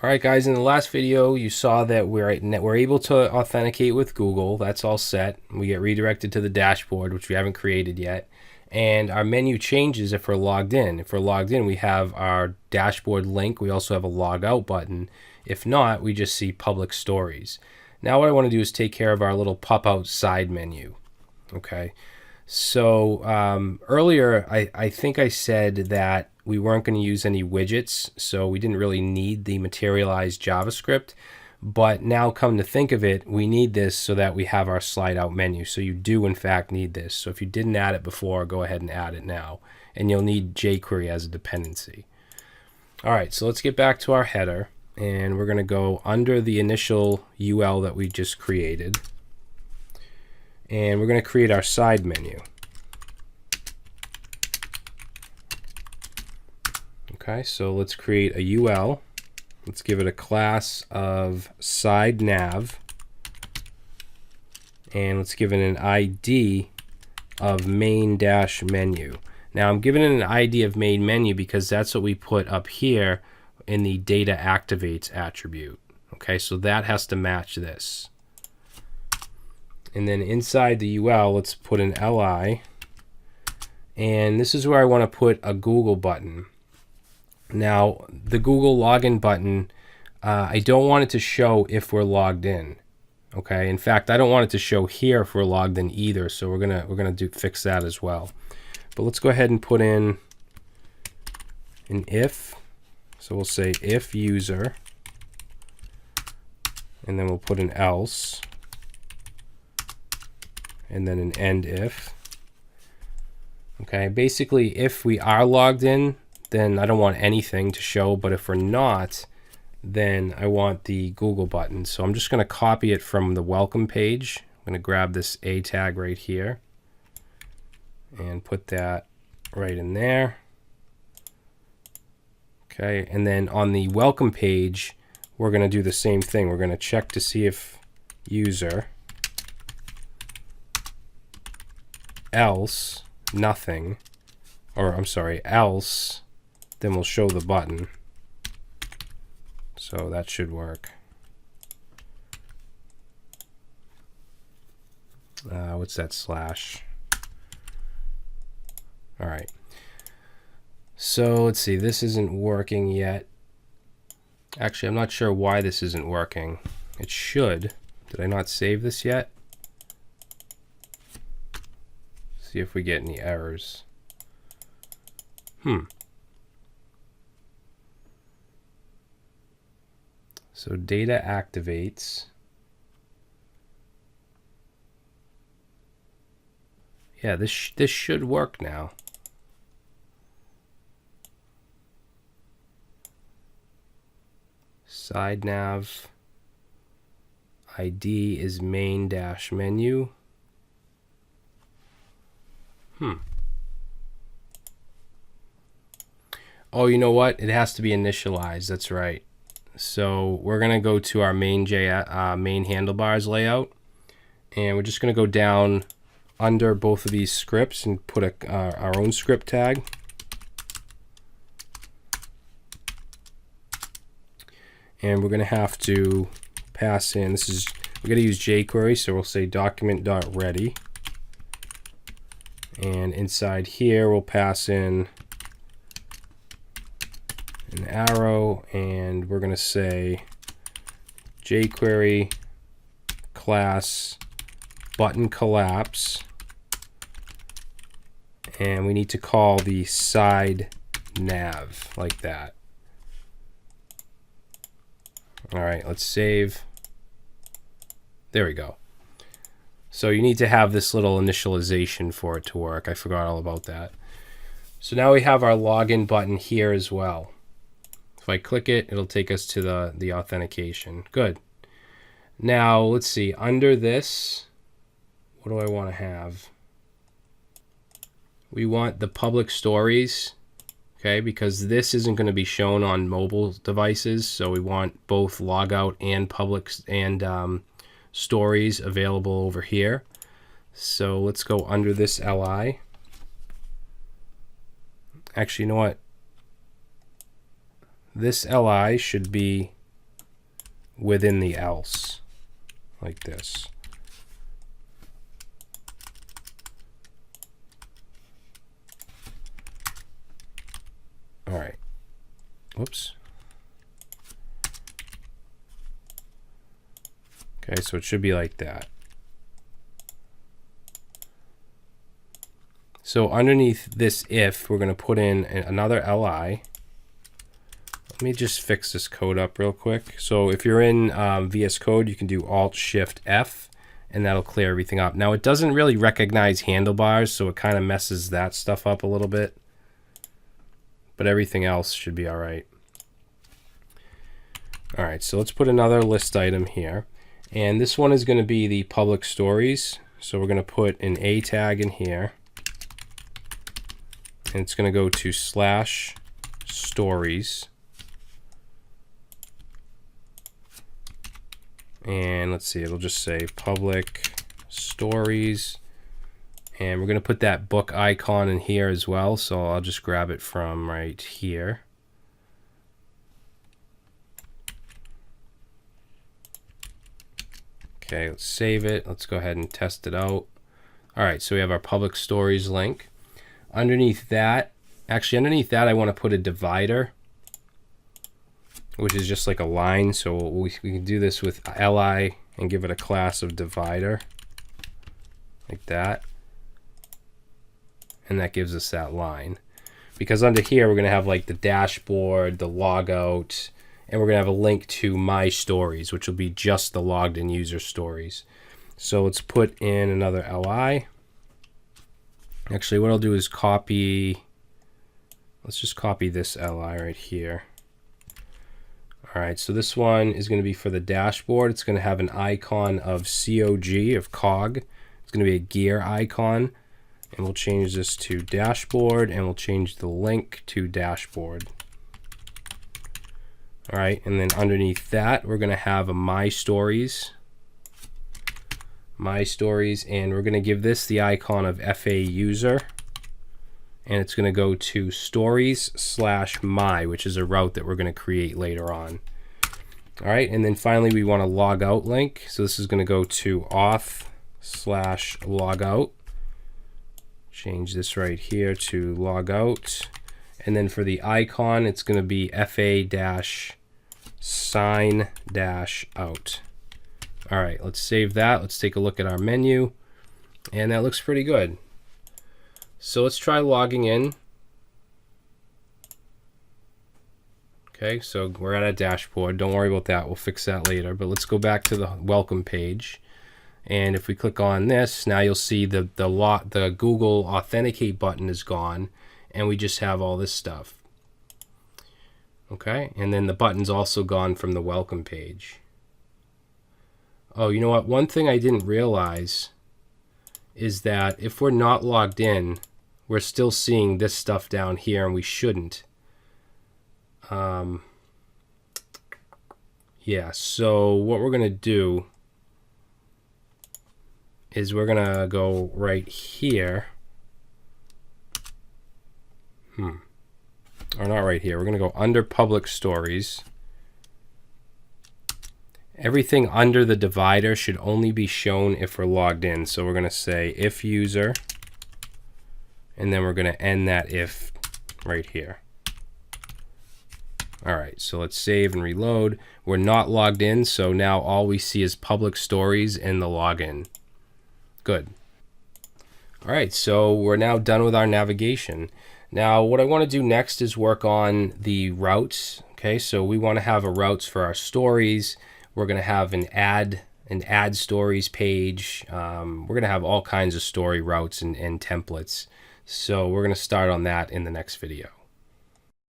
All right, guys, in the last video, you saw that we're able to authenticate with Google. That's all set. We get redirected to the dashboard, which we haven't created yet. And our menu changes if we're logged in. If we're logged in, we have our dashboard link. We also have a log out button. If not, we just see public stories. Now what I want to do is take care of our little pop-out side menu. Okay. So earlier, I think I said that we weren't going to use any widgets, so we didn't really need the materialized JavaScript. But now come to think of it, we need this so that we have our slide out menu. So you do, in fact, need this. So if you didn't add it before, go ahead and add it now. And you'll need jQuery as a dependency. All right, so let's get back to our header. And we're going to go under the initial UL that we just created. And we're going to create our side menu. Okay, so let's create a UL. Let's give it a class of side nav. And let's give it an ID of main-menu. Now I'm giving it an ID of main menu because that's what we put up here in the data activates attribute. Okay, so that has to match this. And then inside the UL, let's put an LI. And this is where I want to put a Google button. Now, the Google login button, I don't want it to show if we're logged in. Okay. In fact, I don't want it to show here if we're logged in either. So we're gonna fix that as well. But let's go ahead and put in an if. So we'll say if user, and then we'll put an else, and then an end if. Okay. Basically, if we are logged in, then I don't want anything to show, but if we're not, then I want the Google button. So I'm just going to copy it from the welcome page. I'm going to grab this A tag right here and put that right in there. Okay, and then on the welcome page, we're going to do the same thing. We're going to check to see if user, else, nothing, or I'm sorry, else, then we'll show the button. So that should work. What's that slash? All right. So let's see, this isn't working yet. Actually, I'm not sure why this isn't working. It should. Did I not save this yet? See if we get any errors. So data activates. Yeah, this should work now. Side nav ID is main-menu. Oh, you know what? It has to be initialized. That's right. So we're going to go to our main handlebars layout, and we're just going to go down under both of these scripts and put our own script tag. And we're going to have to pass in, we're going to use jQuery, so we'll say document.ready. And inside here, we'll pass in an arrow, and we're going to say jQuery class button collapse, and we need to call the side nav like that. All right, let's save. There we go. So you need to have this little initialization for it to work. I forgot all about that. So now we have our login button here as well. If I click it, it'll take us to the authentication. Good. Now, let's see. Under this, what do I want to have? We want the public stories, okay, because this isn't going to be shown on mobile devices, so we want both logout and public and stories available over here. So let's go under this LI. Actually, you know what? This LI should be within the else, like this. All right. Whoops. Okay, so it should be like that. So underneath this if, we're going to put in another li. Let me just fix this code up real quick. So if you're in VS Code, you can do Alt-Shift-F, and that'll clear everything up. Now, it doesn't really recognize handlebars, so it kind of messes that stuff up a little bit. But everything else should be all right. All right, so let's put another list item here. And this one is going to be the public stories. So we're going to put an A tag in here. And it's going to go to /stories. And let's see, it'll just say public stories. And we're going to put that book icon in here as well. So I'll just grab it from right here. Okay, let's save it. Let's go ahead and test it out. All right, so we have our public stories link. Underneath that, underneath that, I want to put a divider, which is just like a line. So we can do this with li and give it a class of divider, like that. And that gives us that line. Because under here, we're going to have like the dashboard, the logout, and we're going to have a link to my stories, which will be just the logged in user stories. So let's put in another li. Actually, what I'll do is copy, let's just copy this li right here. All right, so this one is going to be for the dashboard. It's going to have an icon of cog. It's going to be a gear icon. And we'll change this to dashboard, and we'll change the link to dashboard. All right, and then underneath that, we're going to have a my stories, and we're going to give this the icon of FA user, and it's going to go to stories/my, which is a route that we're going to create later on. All right, and then finally, we want a logout link. So this is going to go to auth/logout. Change this right here to logout. And then for the icon, it's going to be fa-sign-out. All right, let's save that. Let's take a look at our menu. And that looks pretty good. So let's try logging in. Okay, so we're at a dashboard. Don't worry about that. We'll fix that later. But let's go back to the welcome page. And if we click on this, now you'll see the Google Authenticate button is gone, and we just have all this stuff. Okay, and then the button's also gone from the welcome page. Oh, you know what? One thing I didn't realize is that if we're not logged in, we're still seeing this stuff down here, and we shouldn't. Yeah, so what we're going to do is we're going to go right here. Or not right here. We're going to go under public stories. Everything under the divider should only be shown if we're logged in. So we're going to say if user, and then we're going to end that if right here. All right, so let's save and reload. We're not logged in, so now all we see is public stories in the login. Good. All right, so we're now done with our navigation. Now, what I want to do next is work on the routes. Okay, so we want to have a routes for our stories. We're going to have an add stories page. We're going to have all kinds of story routes and templates. So we're going to start on that in the next video.